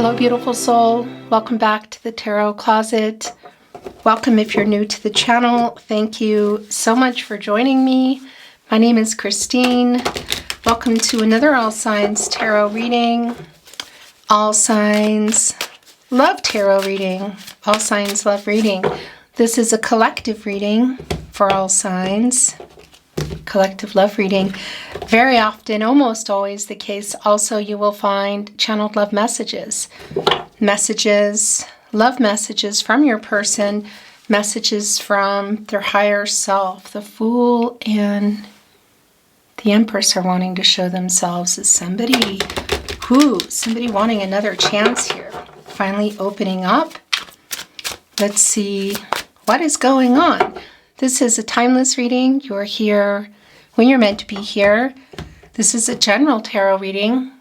Hello, beautiful soul. Welcome back to the Tarot Closet. Welcome if you're new to the channel. Thank you so much for joining me. My name is Christine. Welcome to another All Signs Tarot reading. All Signs Love Tarot reading. All Signs Love reading. This is a collective reading for all signs. Collective love reading. Very often, almost always the case, also you will find channeled love messages. Love messages from your person, messages from their higher self. The Fool and the Empress are wanting to show themselves as somebody wanting another chance here. Finally opening up. Let's see what is going on. This is a timeless reading. You're here when you're meant to be here. This is a general tarot reading.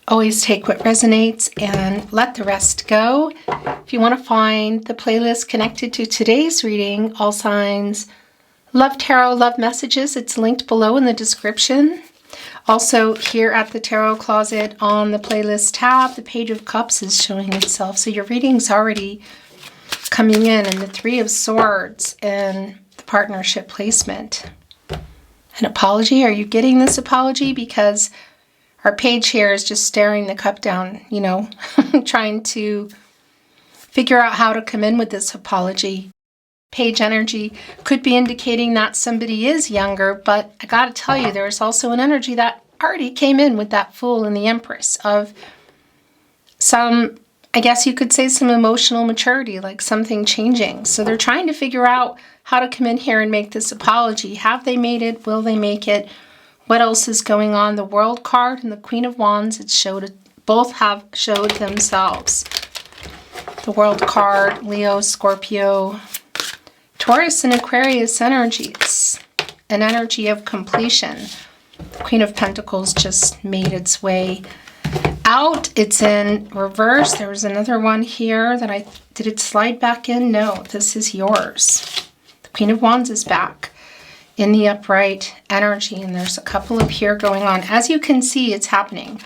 Always take what resonates and let the rest go. If you want to find the playlist connected to today's reading, All Signs Love Tarot, Love Messages, it's linked below in the description. Also here at the Tarot Closet on the playlist tab, the Page of Cups is showing itself. So your reading's already coming in, and the Three of Swords and the partnership placement. An apology? Are you getting this apology? Because our page here is just staring the cup down, you know, trying to figure out how to come in with this apology. Page energy could be indicating that somebody is younger, but I gotta tell you, there's also an energy that already came in with that Fool and the Empress of some, I guess you could say, some emotional maturity, like something changing. So they're trying to figure out how to come in here and make this apology. Have they made it? Will they make it? What else is going on? The World card and the Queen of Wands, both have showed themselves. The World card, Leo, Scorpio, Taurus and Aquarius energy. It's an energy of completion. The Queen of Pentacles just made its way out. It's in reverse. There was another one here that did it slide back in? No, this is yours. The Queen of Wands is back in the upright energy, and there's a couple up here going on. As you can see, it's happening.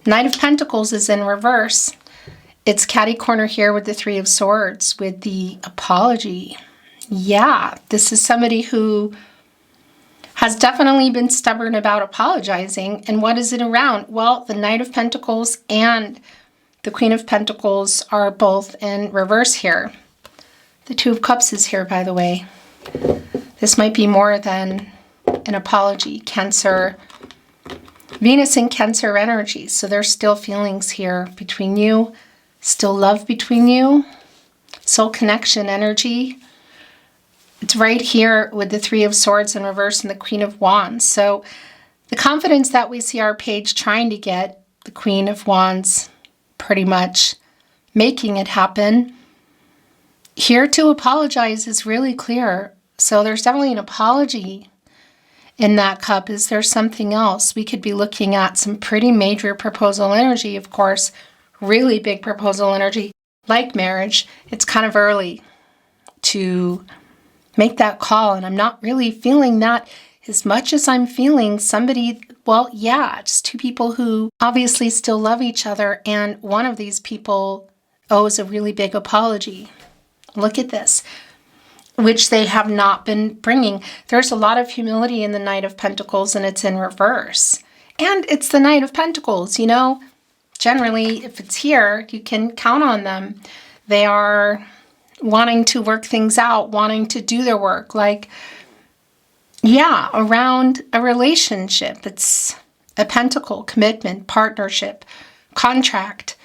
Knight of Pentacles is in reverse. It's catty corner here with the Three of Swords with the apology. Yeah, this is somebody who has definitely been stubborn about apologizing. And what is it around? Well, the Knight of Pentacles and the Queen of Pentacles are both in reverse here. The Two of Cups is here, by the way. This might be more than an apology. Cancer, Venus in Cancer energy. So there's still feelings here between you, still love between you, soul connection energy. It's right here with the Three of Swords in reverse and the Queen of Wands. So the confidence that we see our page trying to get, the Queen of Wands pretty much making it happen. Here to apologize is really clear. So there's definitely an apology in that cup. Is there something else? We could be looking at some pretty major proposal energy, of course, really big proposal energy, like marriage. It's kind of early to make that call, and I'm not really feeling that as much as I'm feeling somebody, well, yeah, just two people who obviously still love each other, and one of these people owes a really big apology. Look at this, which they have not been bringing. There's a lot of humility in the Knight of Pentacles, and it's in reverse. And it's the Knight of Pentacles, you know. Generally, if it's here, you can count on them. They are wanting to work things out, wanting to do their work, like, yeah, around a relationship. It's a pentacle, commitment, partnership, contract,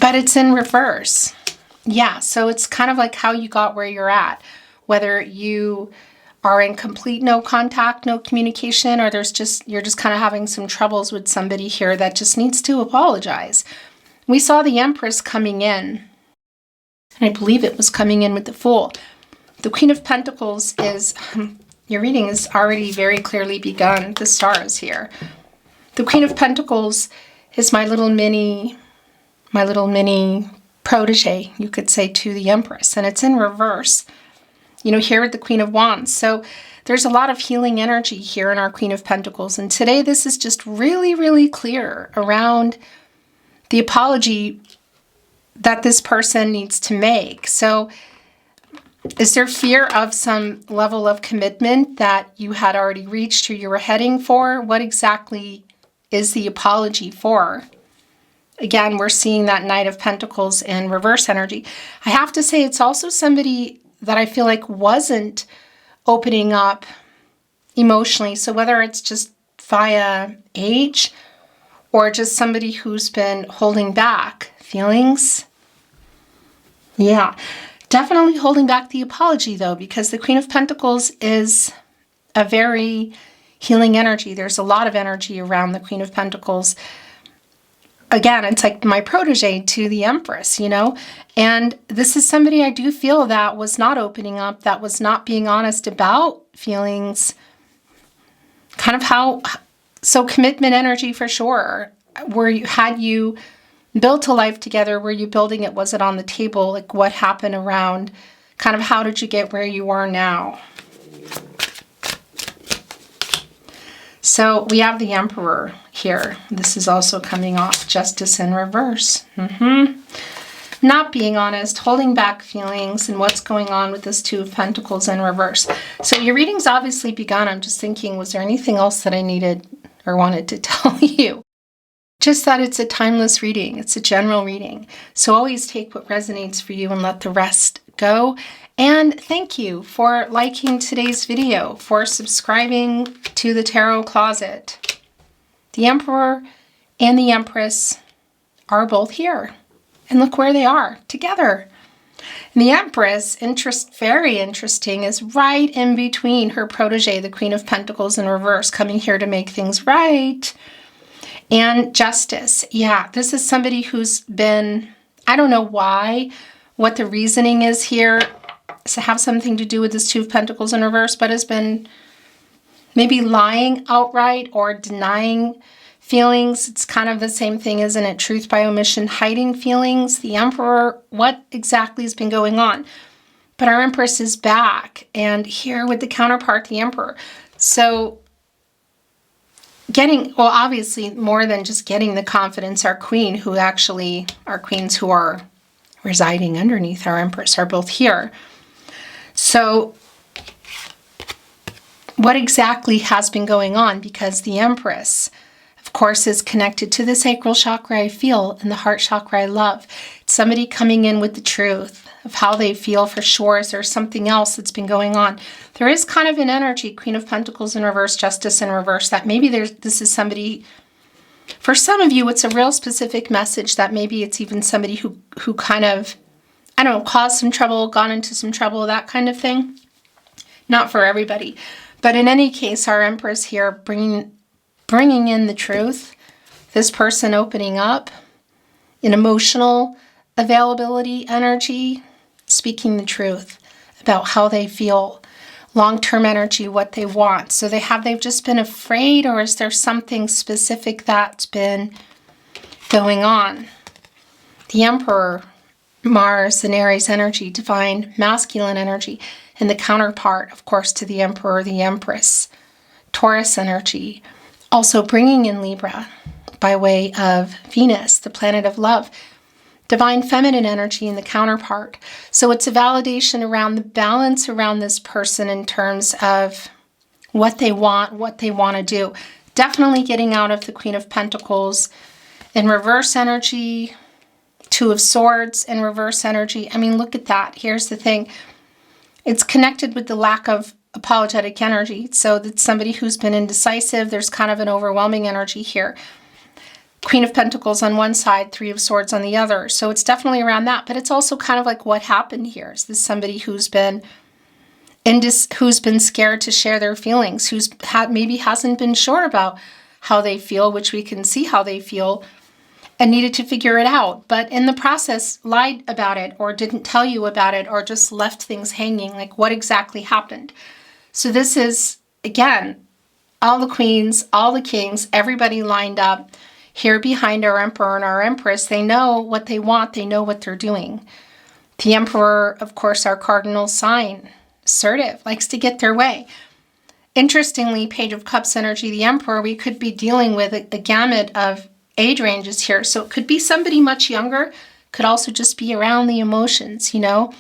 but it's in reverse. Yeah, so it's kind of like how you got where you're at, whether you are in complete no contact, no communication, or you're just kind of having some troubles with somebody here that just needs to apologize. We saw the Empress coming in, and I believe it was coming in with the Fool. The Queen of Pentacles is, your reading is already very clearly begun. The Star is here. The Queen of Pentacles is my little mini protege, you could say, to the Empress. And it's in reverse, you know, here with the Queen of Wands. So there's a lot of healing energy here in our Queen of Pentacles. And today this is just really, really clear around the apology that this person needs to make. So is there fear of some level of commitment that you had already reached or you were heading for? What exactly is the apology for? Again, we're seeing that Knight of Pentacles in reverse energy. I have to say it's also somebody that I feel like wasn't opening up emotionally. So whether it's just via age or just somebody who's been holding back feelings. Yeah, definitely holding back the apology though, because the Queen of Pentacles is a very healing energy. There's a lot of energy around the Queen of Pentacles. Again, it's like my protege to the Empress, you know? And this is somebody I do feel that was not opening up, that was not being honest about feelings. Kind of how, so commitment energy for sure. Had you built a life together? Were you building it? Was it on the table? Like what happened around, kind of how did you get where you are now? So we have the Emperor here. This is also coming off Justice in reverse. Not being honest, holding back feelings, and what's going on with this Two of Pentacles in reverse. So your reading's obviously begun. I'm just thinking, was there anything else that I needed or wanted to tell you? Just that it's a timeless reading. It's a general reading. So always take what resonates for you and let the rest go. And thank you for liking today's video, for subscribing to the Tarot Closet. The Emperor and the Empress are both here. And look where they are, together. And the Empress, very interesting, is right in between her protege, the Queen of Pentacles in reverse, coming here to make things right. And Justice. Yeah, this is somebody who's been, I don't know why, what the reasoning is here. To have something to do with this Two of Pentacles in reverse, but has been maybe lying outright or denying feelings. It's kind of the same thing, isn't it? Truth by omission, hiding feelings. The Emperor, what exactly has been going on? But our Empress is back, and here with the counterpart, the Emperor. So obviously more than just getting the confidence, our Queen, our queens who are residing underneath our Empress are both here. So what exactly has been going on? Because the Empress, of course, is connected to the sacral chakra I feel and the heart chakra I love. It's somebody coming in with the truth of how they feel for sure. Is there something else that's been going on? There is kind of an energy, Queen of Pentacles in reverse, Justice in reverse, that maybe this is somebody, for some of you, it's a real specific message that maybe it's even somebody who kind of, I don't know, caused some trouble, gone into some trouble, that kind of thing. Not for everybody. But in any case, our Empress here bringing in the truth. This person opening up in emotional availability, energy, speaking the truth about how they feel. Long-term energy, what they want. So they've just been afraid, or is there something specific that's been going on? The Emperor, Mars and Aries energy, divine masculine energy, and the counterpart, of course, to the Emperor, the Empress, Taurus energy, also bringing in Libra by way of Venus, the planet of love, divine feminine energy and the counterpart. So it's a validation around the balance around this person in terms of what they want to do. Definitely getting out of the Queen of Pentacles in reverse energy, Two of Swords in reverse energy. I mean, look at that. Here's the thing. It's connected with the lack of apologetic energy. So that's somebody who's been indecisive. There's kind of an overwhelming energy here. Queen of Pentacles on one side, Three of Swords on the other. So it's definitely around that. But it's also kind of like what happened here. Is this somebody who's been scared to share their feelings, maybe hasn't been sure about how they feel, which we can see how they feel, and needed to figure it out, but in the process lied about it or didn't tell you about it or just left things hanging, like what exactly happened. So this is, again, all the queens, all the kings, everybody lined up here behind our Emperor and our Empress. They know what they want. They know what they're doing. The Emperor, of course, our cardinal sign, assertive, likes to get their way. Interestingly, Page of Cups energy, the Emperor, we could be dealing with a gamut of age ranges here. So it could be somebody much younger, could also just be around the emotions, you know.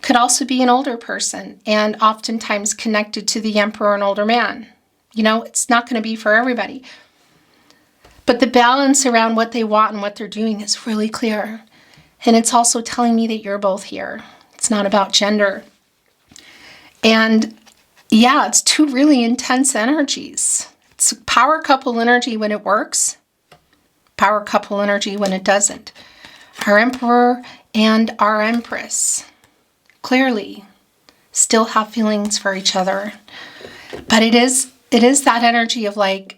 Could also be an older person and oftentimes connected to the Emperor, an older man. You know, it's not going to be for everybody. But the balance around what they want and what they're doing is really clear. And it's also telling me that you're both here. It's not about gender. And yeah, it's two really intense energies. It's power couple energy when it works, power couple energy when it doesn't. Our Emperor and our Empress clearly still have feelings for each other. But it is that energy of like,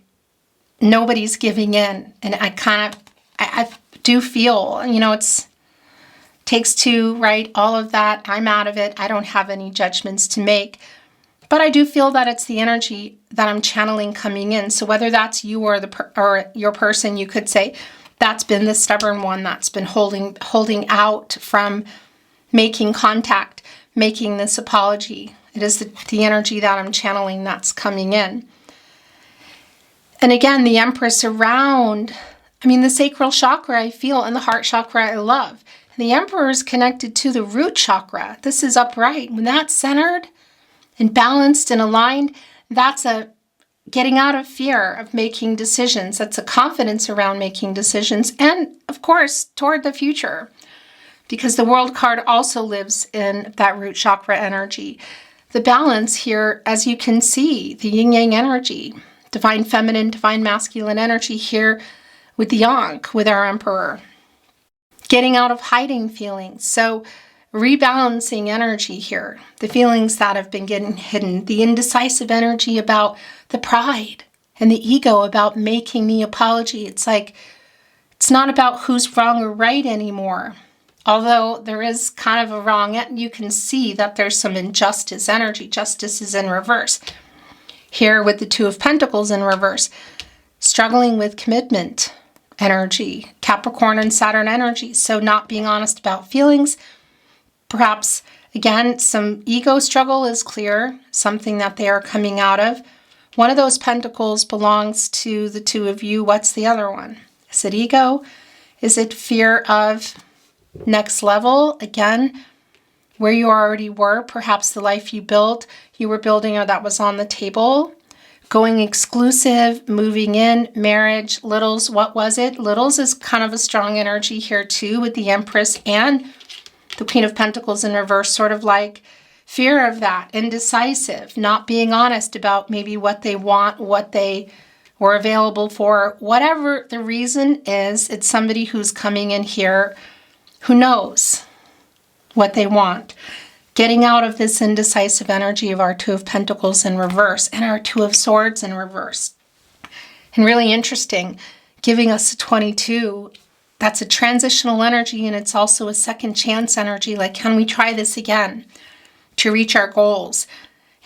nobody's giving in. And I do feel, you know, it's takes two, right? All of that. I'm out of it. I don't have any judgments to make. But I do feel that it's the energy that I'm channeling coming in. So whether that's you or or your person, you could say that's been the stubborn one that's been holding out from making contact, making this apology. It is the energy that I'm channeling that's coming in. And again, the Empress around, I mean, the sacral chakra I feel and the heart chakra I love. And the Emperor is connected to the root chakra. This is upright. When that's centered and balanced and aligned, that's a getting out of fear of making decisions. That's a confidence around making decisions. And of course, toward the future. Because the World card also lives in that root chakra energy. The balance here, as you can see, the yin-yang energy, divine feminine, divine masculine energy here with the Ankh, with our Emperor. Getting out of hiding feelings. So rebalancing energy here. The feelings that have been getting hidden. The indecisive energy about the pride and the ego about making the apology. It's like, it's not about who's wrong or right anymore. Although there is kind of a wrong, you can see that there's some injustice energy. Justice is in reverse. Here with the Two of Pentacles in reverse. Struggling with commitment energy. Capricorn and Saturn energy. So not being honest about feelings. Perhaps, again, some ego struggle is clear. Something that they are coming out of. One of those pentacles belongs to the two of you. What's the other one? Is it ego? Is it fear of next level? Again, where you already were, perhaps the life you were building or that was on the table. Going exclusive, moving in, marriage, littles. What was it? Littles is kind of a strong energy here too with the Empress and the Queen of Pentacles in reverse, sort of like fear of that, indecisive, not being honest about maybe what they want, what they were available for. Whatever the reason is, it's somebody who's coming in here who knows what they want. Getting out of this indecisive energy of our Two of Pentacles in reverse and our Two of Swords in reverse. And really interesting, giving us a 22, that's a transitional energy and it's also a second chance energy. Like, can we try this again to reach our goals?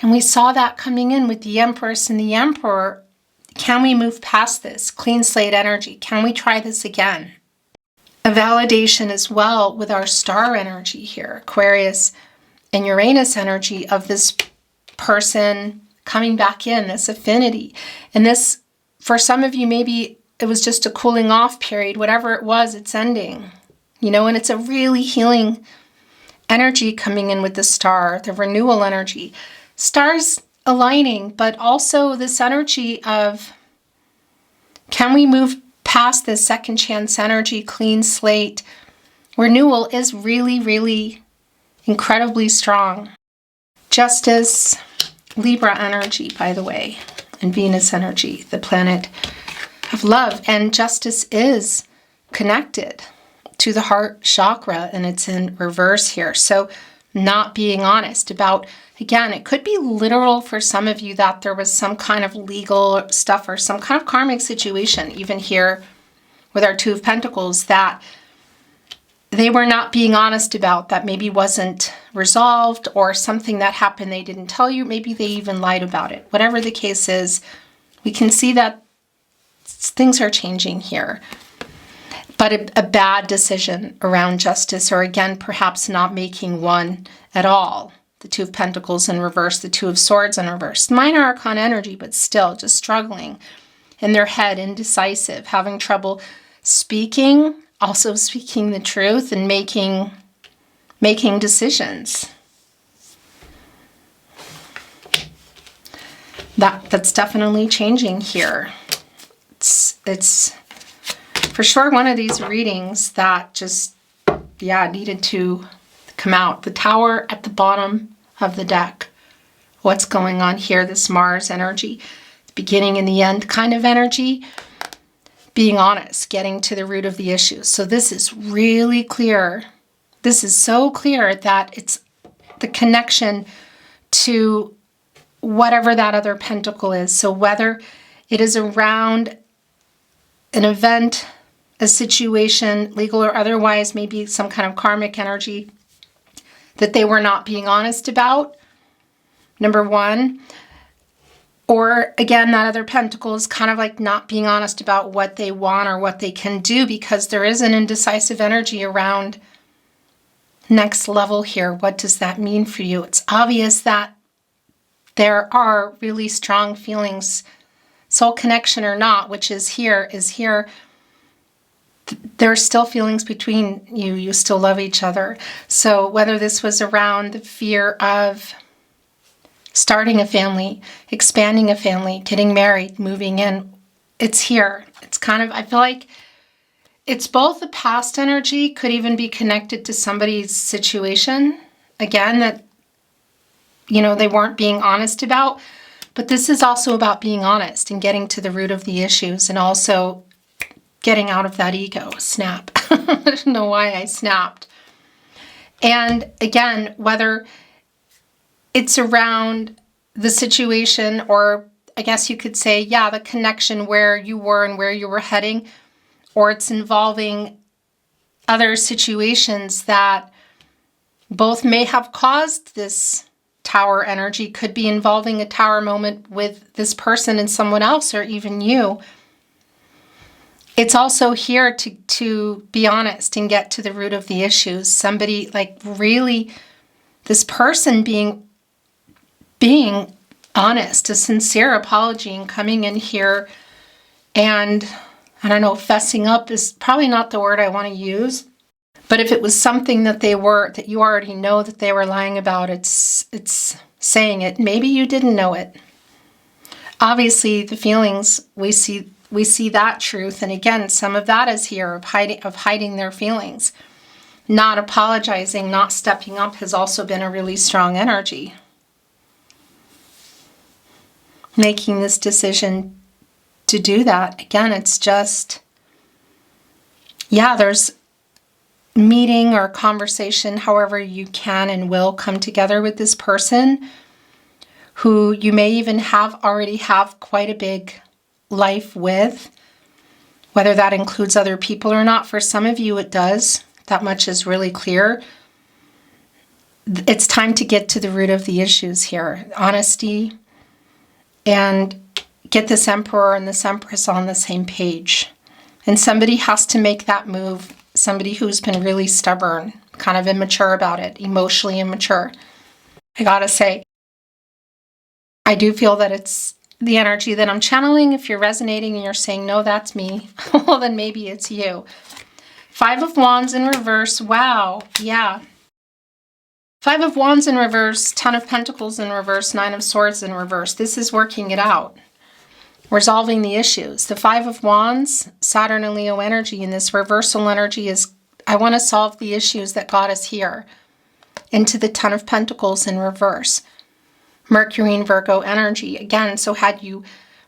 And we saw that coming in with the Empress and the Emperor. Can we move past this? Clean slate energy. Can we try this again? A validation as well with our star energy here, Aquarius and Uranus energy of this person coming back in, this affinity. And this, for some of you, maybe it was just a cooling off period. Whatever it was, it's ending. You know, and it's a really healing energy coming in with the star, the renewal energy. Stars aligning, but also this energy of, can we move past this second chance energy, clean slate? Renewal is really, really incredibly strong. Justice, Libra energy, by the way, and Venus energy, the planet of love. And justice is connected to the heart chakra, and it's in reverse here. So not being honest about, again, it could be literal for some of you that there was some kind of legal stuff or some kind of karmic situation, even here with our Two of Pentacles, that they were not being honest about, that maybe wasn't resolved, or something that happened they didn't tell you. Maybe they even lied about it. Whatever the case is, we can see that things are changing here. But a bad decision around justice, or again, perhaps not making one at all. The Two of Pentacles in reverse, the Two of Swords in reverse. Minor arcana energy, but still just struggling. in their head, indecisive, having trouble speaking, also speaking the truth and making decisions. That's definitely changing here. It's for sure one of these readings that just, needed to come out. The Tower at the bottom of the deck. What's going on here? This Mars energy, the beginning and the end kind of energy. Being honest, getting to the root of the issue. So this is really clear. This is so clear that it's the connection to whatever that other pentacle is. So whether it is around an event, a situation, legal or otherwise, maybe some kind of karmic energy that they were not being honest about, number one. Or again, that other pentacle is kind of like not being honest about what they want or what they can do, because there is an indecisive energy around next level here. What does that mean for you? It's obvious that there are really strong feelings, soul connection or not, which is here. There are still feelings between you. You still love each other. So whether this was around the fear of starting a family, expanding a family, getting married, moving in, it's here. It's kind of, I feel like it's both the past energy, could even be connected to somebody's situation, again, that, they weren't being honest about. But this is also about being honest and getting to the root of the issues, and also getting out of that ego. Snap. I don't know why I snapped. And again, whether it's around the situation, or I guess you could say, the connection where you were and where you were heading, or it's involving other situations that both may have caused this Tower energy, could be involving a Tower moment with this person and someone else, or even you. It's also here to be honest and get to the root of the issues. Somebody, like, really, this person being honest, a sincere apology, and coming in here and, I don't know, fessing up is probably not the word I want to use. But if it was something that that you already know that they were lying about, it's saying it. Maybe you didn't know it. Obviously, the feelings, we see that truth. And again, some of that is here of hiding their feelings. Not apologizing, not stepping up has also been a really strong energy. Making this decision to do that. Again, it's just, there's meeting or conversation, however you can and will come together with this person who you may even already have quite a big life with, whether that includes other people or not. For some of you, it does. That much is really clear. It's time to get to the root of the issues here. Honesty, and get this Emperor and this Empress on the same page. And somebody has to make that move. Somebody who's been really stubborn, kind of immature about it, emotionally immature. I gotta say, I do feel that it's the energy that I'm channeling. If you're resonating and you're saying, no, that's me, well, then maybe it's you. 5 of Wands in reverse. Wow. Yeah. 5 of Wands in reverse, 10 of Pentacles in reverse, 9 of Swords in reverse. This is working it out. Resolving the issues. The 5 of Wands, Saturn and Leo energy, and this reversal energy is, I want to solve the issues that got us here. Into the 10 of Pentacles in reverse. Mercury and Virgo energy. Again, so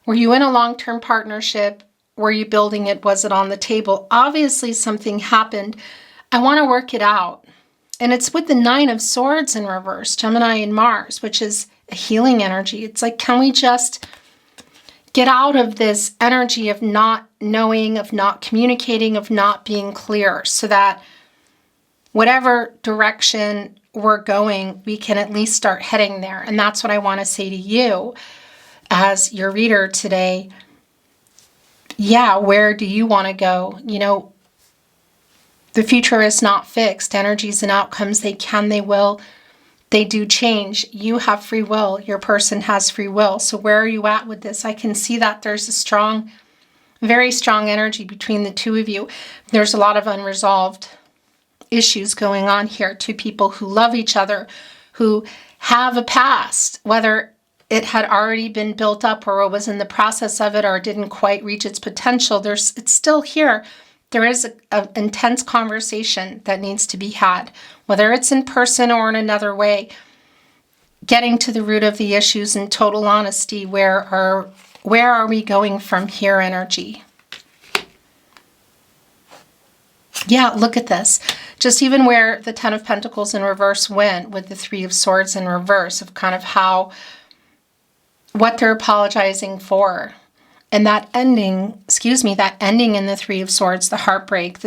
were you in a long-term partnership? Were you building it? Was it on the table? Obviously something happened. I want to work it out. And it's with the 9 of Swords in reverse, Gemini and Mars, which is a healing energy. It's like, can we just get out of this energy of not knowing, of not communicating, of not being clear, so that whatever direction we're going, we can at least start heading there. And that's what I want to say to you as your reader today. Where do you want to go? The future is not fixed. Energies and outcomes, they can, they will. they do change. You have free will. Your person has free will. So where are you at with this? I can see that there's a strong, very strong energy between the two of you. There's a lot of unresolved issues going on here. Two people who love each other, who have a past, whether it had already been built up or was in the process of it or didn't quite reach its potential. It's still here. There is an intense conversation that needs to be had, whether it's in person or in another way. Getting to the root of the issues in total honesty. Where are we going from here, energy? Yeah, look at this. Just even where the Ten of Pentacles in reverse went with the Three of Swords in reverse, of kind of what they're apologizing for. And that ending, that ending in the Three of Swords, the heartbreak,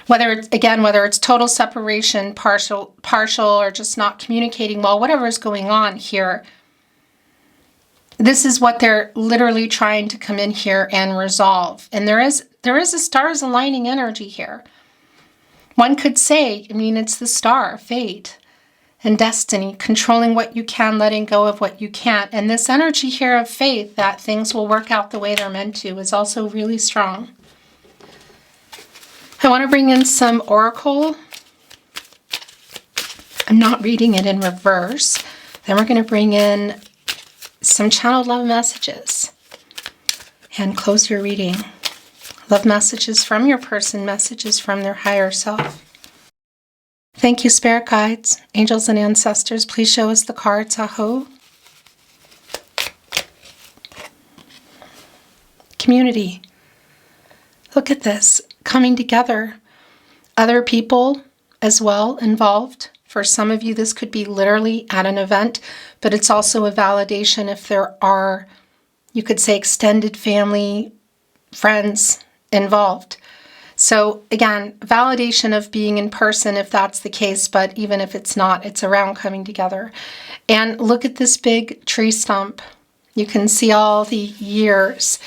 whether it's total separation, partial, or just not communicating well, whatever is going on here, this is what they're literally trying to come in here and resolve. And there is a stars aligning energy here. One could say, it's the star, fate and destiny, controlling what you can, letting go of what you can't. And this energy here of faith that things will work out the way they're meant to is also really strong. I want to bring in some oracle. I'm not reading it in reverse. Then we're going to bring in some channeled love messages and close your reading. Love messages from your person, messages from their higher self. Thank you, spirit guides, angels, and ancestors. Please show us the cards. Aho. Community. Look at this. Coming together. Other people as well involved. For some of you, this could be literally at an event, but it's also a validation if there are, you could say, extended family, friends involved. So again, validation of being in person if that's the case, but even if it's not, it's around coming together. And look at this big tree stump. You can see all the years.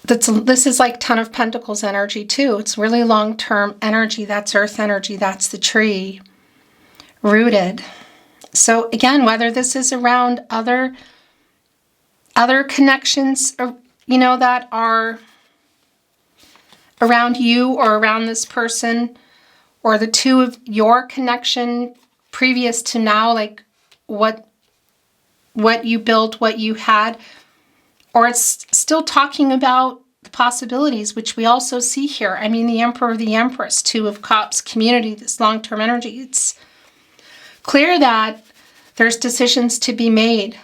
This is like Ten of Pentacles energy too. It's really long-term energy. That's earth energy. That's the tree rooted. So again, whether this is around other connections, that are around you or around this person, or the two of your connection previous to now, like what you built, what you had, or it's still talking about the possibilities, which we also see here. The Emperor, the Empress, Two of Cups, community, this long-term energy. It's clear that there's decisions to be made.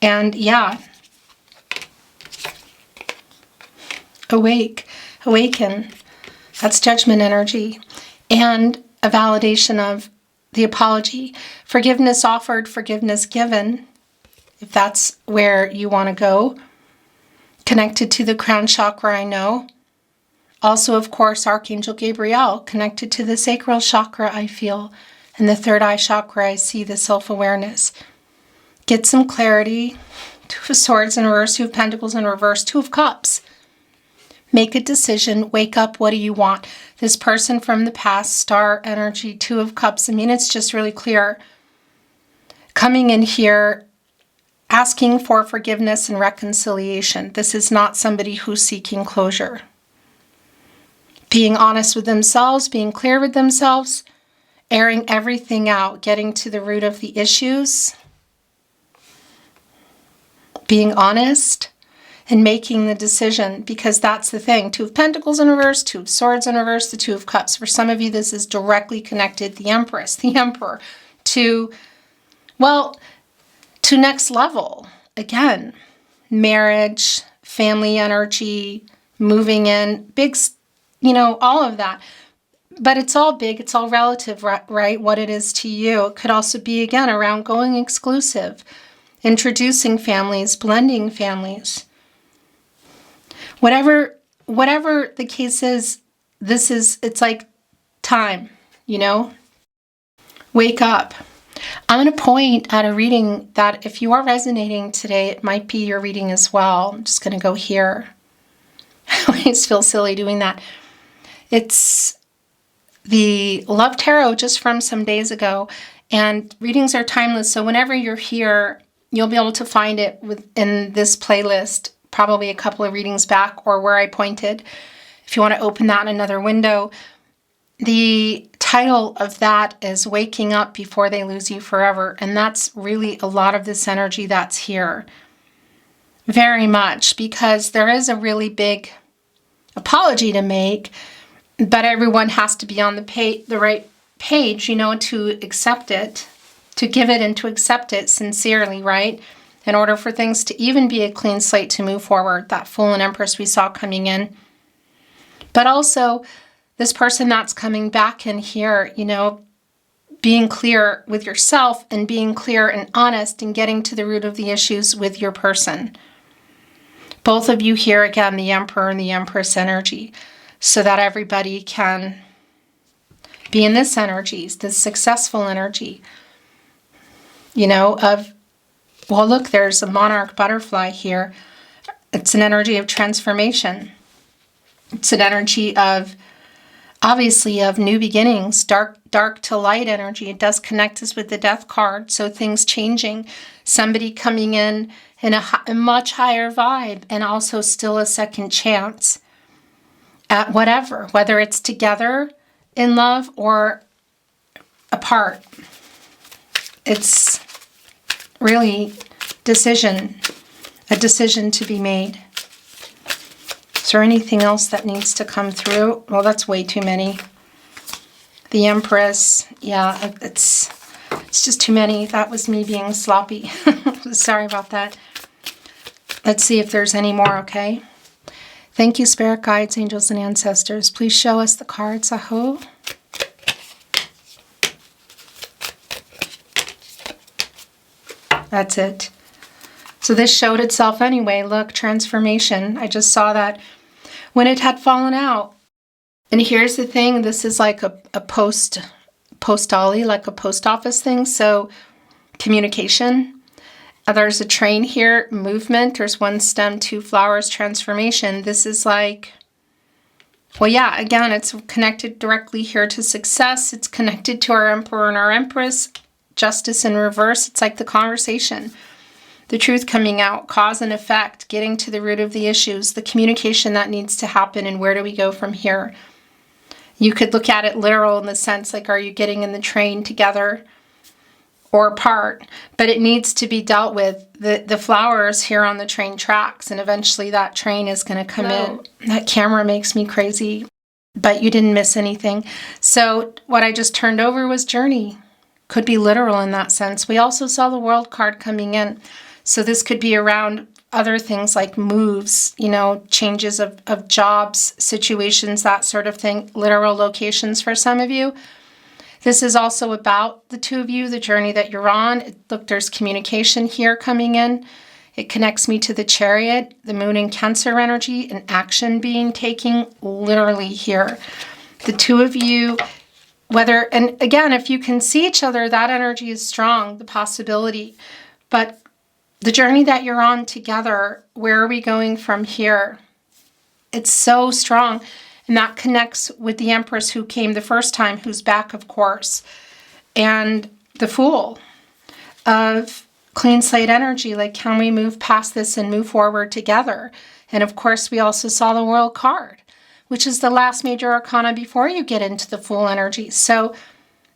And yeah, awaken. That's judgment energy. And a validation of the apology. Forgiveness offered, forgiveness given. If that's where you want to go. Connected to the crown chakra, I know. Also, of course, Archangel Gabriel, connected to the sacral chakra, I feel. And the third eye chakra, I see the self-awareness. Get some clarity. Two of Swords in reverse, Two of Pentacles in reverse, Two of Cups. Make a decision. Wake up. What do you want? This person from the past, star energy, Two of Cups. It's just really clear. Coming in here, asking for forgiveness and reconciliation. This is not somebody who's seeking closure. Being honest with themselves, being clear with themselves, airing everything out, getting to the root of the issues, being honest, and making the decision, because that's the thing. Two of Pentacles in reverse, Two of Swords in reverse, the Two of Cups. For some of you, this is directly connected, the Empress, the Emperor, to next level. Again, marriage, family energy, moving in, big, all of that. But it's all big, it's all relative, right? What it is to you. It could also be, again, around going exclusive, introducing families, blending families. Whatever the case is, it's like time, Wake up. I'm going to point at a reading that if you are resonating today, it might be your reading as well. I'm just going to go here. I always feel silly doing that. It's the Love Tarot just from some days ago. And readings are timeless, so whenever you're here, you'll be able to find it within this playlist, probably a couple of readings back, or where I pointed. If you want to open that in another window, the title of that is Waking Up Before They Lose You Forever. And that's really a lot of this energy that's here. Very much, because there is a really big apology to make, but everyone has to be on the right page, you know, to accept it, to give it and to accept it sincerely, right? In order for things to even be a clean slate to move forward, that Fool and Empress we saw coming in. But also, this person that's coming back in here, you know, being clear with yourself and being clear and honest and getting to the root of the issues with your person. Both of you here, again, the Emperor and the Empress energy, so that everybody can be in this energy, this successful energy, you know, of, well, look, there's a monarch butterfly here. It's an energy of transformation. It's an energy of, obviously, of new beginnings, dark to light energy. It does connect us with the Death card, so things changing. Somebody coming in a much higher vibe, and also still a second chance at whatever, whether it's together in love or apart. It's really a decision to be made. Is there anything else that needs to come through? Well, that's way too many. The Empress, yeah, it's just too many. That was me being sloppy. Sorry about that. Let's see if there's any more, okay? Thank you, Spirit Guides, Angels, and Ancestors. Please show us the cards, Aho. That's it. So this showed itself anyway. Look, transformation. I just saw that when it had fallen out. And here's the thing. This is like a postally, like a post office thing. So communication. There's a train here, movement. There's one stem, two flowers, transformation. This is like, well, yeah, again, it's connected directly here to success. It's connected to our Emperor and our Empress. Justice in reverse. It's like the conversation. The truth coming out, cause and effect, getting to the root of the issues, the communication that needs to happen, and where do we go from here? You could look at it literal in the sense, like, are you getting in the train together or apart? But it needs to be dealt with. The flowers here on the train tracks, and eventually that train is going to come in. That camera makes me crazy, but you didn't miss anything. So what I just turned over was journey. Could be literal in that sense. We also saw the World card coming in. So this could be around other things like moves, you know, changes of jobs, situations, that sort of thing, literal locations for some of you. This is also about the two of you, the journey that you're on. Look, there's communication here coming in. It connects me to the Chariot, the Moon and Cancer energy, and action being taken literally here. The two of you, whether, and again, if you can see each other, that energy is strong, the possibility. But the journey that you're on together, where are we going from here? It's so strong. And that connects with the Empress who came the first time, who's back, of course. And the Fool of clean slate energy, like, can we move past this and move forward together? And of course, we also saw the World card, which is the last major arcana before you get into the Fool energy. So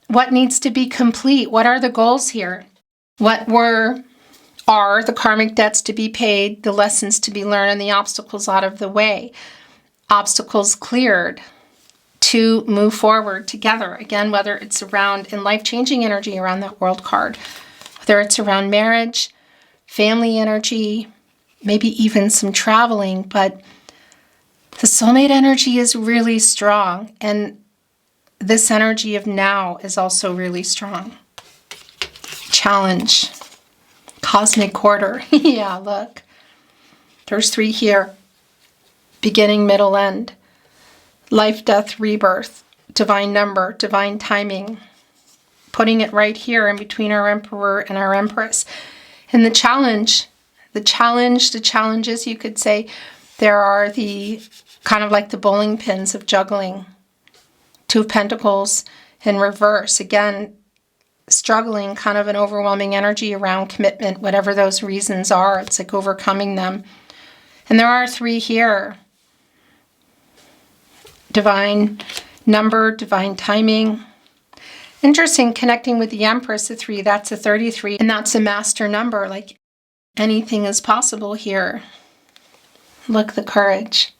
what needs to be complete? What are the goals here? What are the karmic debts to be paid, the lessons to be learned, and the obstacles out of the way? Obstacles cleared to move forward together. Again, whether it's around in life-changing energy around that World card, whether it's around marriage, family energy, maybe even some traveling, but the soulmate energy is really strong, and this energy of now is also really strong. Challenge. Cosmic order. Yeah, look. There's 3 here. Beginning, middle, end. Life, death, rebirth. Divine number, divine timing. Putting it right here in between our Emperor and our Empress. And the challenges, you could say, there are the kind of like the bowling pins of juggling. Two of Pentacles in reverse. Again, struggling, kind of an overwhelming energy around commitment, whatever those reasons are. It's like overcoming them. And there are 3 here. Divine number, divine timing. Interesting, connecting with the Empress, the 3, that's a 33, and that's a master number. Like anything is possible here. Look, the courage.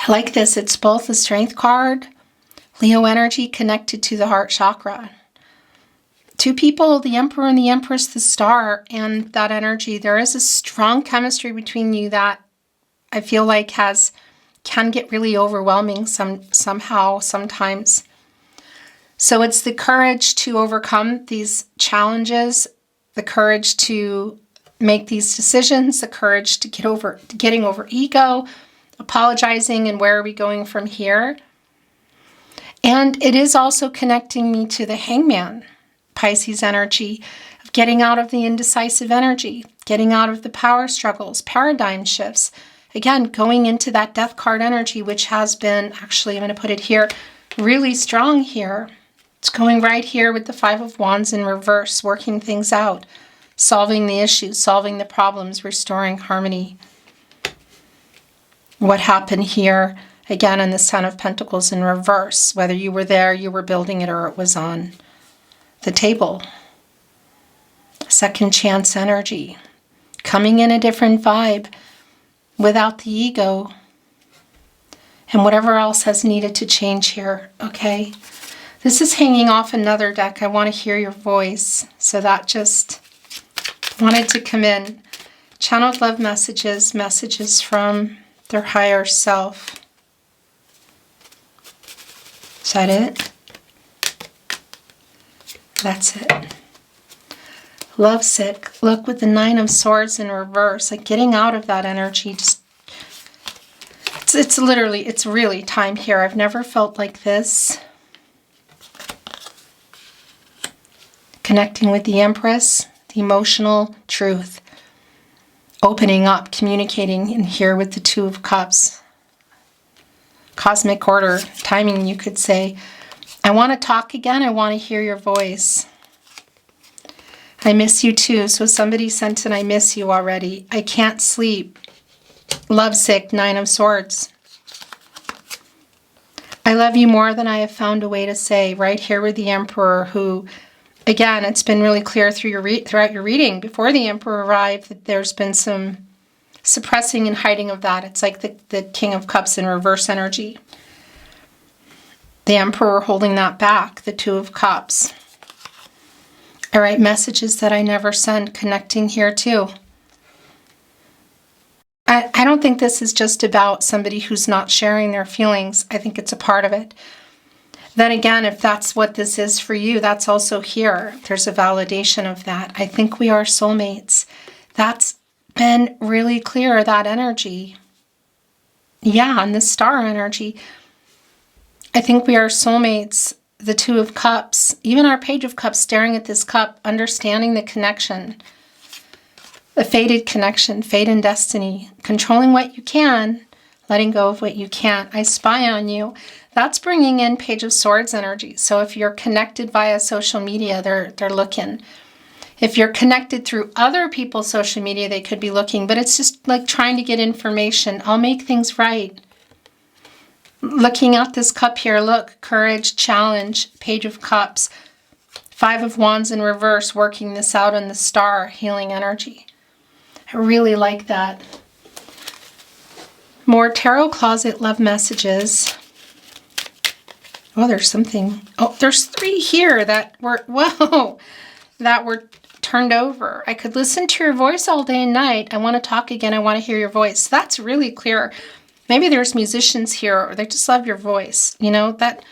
I like this. It's both the Strength card, Leo energy connected to the heart chakra. 2 people, the Emperor and the Empress, the Star, and that energy. There is a strong chemistry between you that I feel like can get really overwhelming somehow, sometimes. So it's the courage to overcome these challenges, the courage to make these decisions, the courage to getting over ego, apologizing, and where are we going from here? And it is also connecting me to the Hangman, Pisces energy, of getting out of the indecisive energy, getting out of the power struggles, paradigm shifts. Again, going into that Death card energy, which has been, actually, I'm going to put it here, really strong here. It's going right here with the 5 of Wands in reverse, working things out, solving the issues, solving the problems, restoring harmony. What happened here, again, in the Ten of Pentacles in reverse, whether you were there, you were building it, or it was on the table. Second chance energy, coming in a different vibe, without the ego, and whatever else has needed to change here, okay? This is hanging off another deck. I want to hear your voice, so that just wanted to come in. Channeled love messages, messages from their higher self. Is that it? That's it. Lovesick. Look, with the 9 of Swords in reverse, like getting out of that energy. Just it's really time here. I've never felt like this. Connecting with the Empress, the emotional truth. Opening up, communicating in here with the 2 of Cups. Cosmic order, timing, you could say. I want to talk again. I want to hear your voice. I miss you too. So somebody sent an I miss you already. I can't sleep. Lovesick, 9 of Swords. I love you more than I have found a way to say. Right here with the Emperor, who, again, it's been really clear throughout your reading before the Emperor arrived that there's been some suppressing and hiding of that. It's like the King of Cups in reverse energy. The Emperor holding that back, the 2 of Cups. All right, messages that I never send, connecting here too. I don't think this is just about somebody who's not sharing their feelings. I think it's a part of it. Then again, if that's what this is for you, that's also here. There's a validation of that. I think we are soulmates. That's been really clear, that energy. Yeah, and the Star energy. I think we are soulmates, the 2 of Cups, even our Page of Cups, staring at this cup, understanding the connection, the fated connection, fate and destiny, controlling what you can, letting go of what you can't. I spy on you. That's bringing in Page of Swords energy. So if you're connected via social media, they're looking. If you're connected through other people's social media, they could be looking, but it's just like trying to get information. I'll make things right. Looking at this cup here, look, courage, challenge, Page of Cups, 5 of Wands in reverse, working this out in the Star, healing energy. I really like that. More tarot closet love messages. Oh, there's something. Oh, there's 3 here that were, whoa, that were turned over. I could listen to your voice all day and night. I want to talk again. I want to hear your voice. That's really clear. Maybe there's musicians here, or they just love your voice. You know, that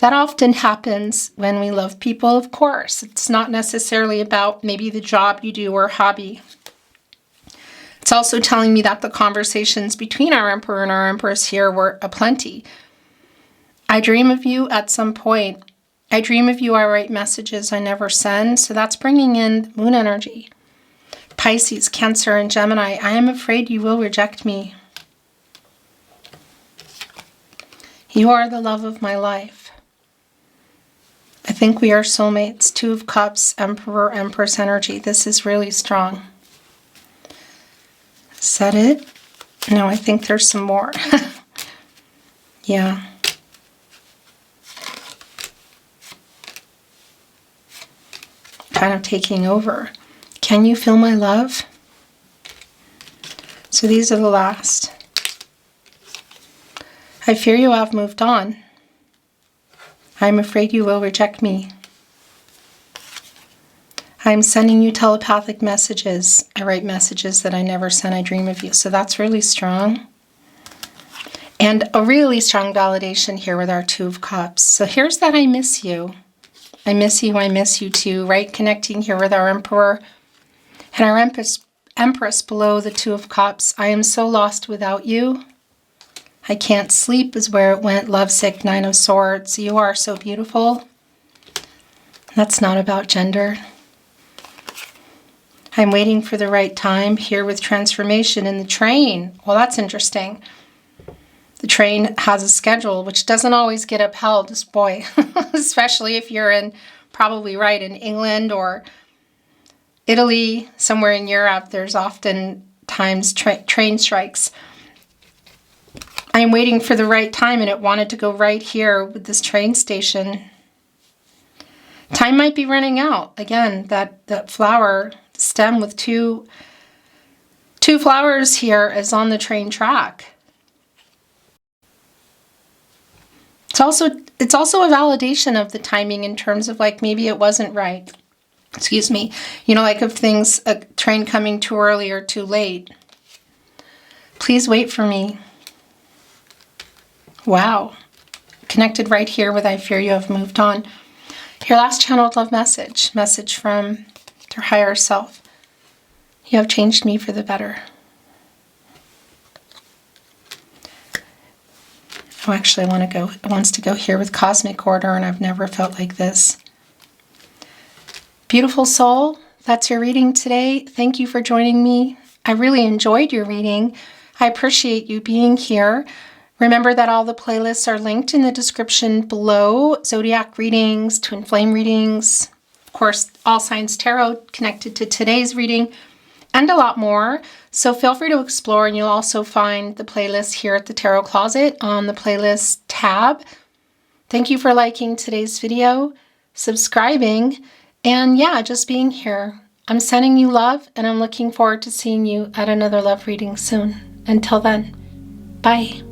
often happens when we love people, of course. It's not necessarily about maybe the job you do or hobby. It's also telling me that the conversations between our Emperor and our Empress here were aplenty. I dream of you at some point. I dream of you, I write messages I never send. So that's bringing in moon energy. Pisces, Cancer, and Gemini. I am afraid you will reject me. You are the love of my life. I think we are soulmates. Two of Cups, Emperor, Empress energy. This is really strong. Is that it? No, I think there's some more. Yeah. Kind of taking over. Can you feel my love? So these are the last. I fear you have moved on. I am afraid you will reject me. I am sending you telepathic messages. I write messages that I never sent. I dream of you. So that's really strong. And a really strong validation here with our Two of Cups. So here's that I miss you. I miss you. I miss you too. Right? Connecting here with our Emperor and our Empress below the Two of Cups. I am so lost without you. I can't sleep is where it went. Lovesick, Nine of Swords. You are so beautiful. That's not about gender. I'm waiting for the right time here with transformation in the train. Well, that's interesting. The train has a schedule, which doesn't always get upheld. Boy, especially if you're in, probably right, in England or Italy, somewhere in Europe, there's often times train strikes. I'm waiting for the right time, and it wanted to go right here with this train station. Time might be running out. Again, that flower stem with two flowers here is on the train track. It's also a validation of the timing in terms of like maybe it wasn't right. Excuse me. You know, like if things, a train coming too early or too late. Please wait for me. Wow. Connected right here with I fear you have moved on. Your last channeled love message. Message from their higher self. You have changed me for the better. Oh, actually, it wants to go here with cosmic order, and I've never felt like this. Beautiful soul, that's your reading today. Thank you for joining me. I really enjoyed your reading. I appreciate you being here. Remember that all the playlists are linked in the description below. Zodiac readings, twin flame readings, of course, all signs tarot connected to today's reading, and a lot more. So feel free to explore, and you'll also find the playlist here at the Tarot Closet on the playlist tab. Thank you for liking today's video, subscribing, and yeah, just being here. I'm sending you love, and I'm looking forward to seeing you at another love reading soon. Until then, bye.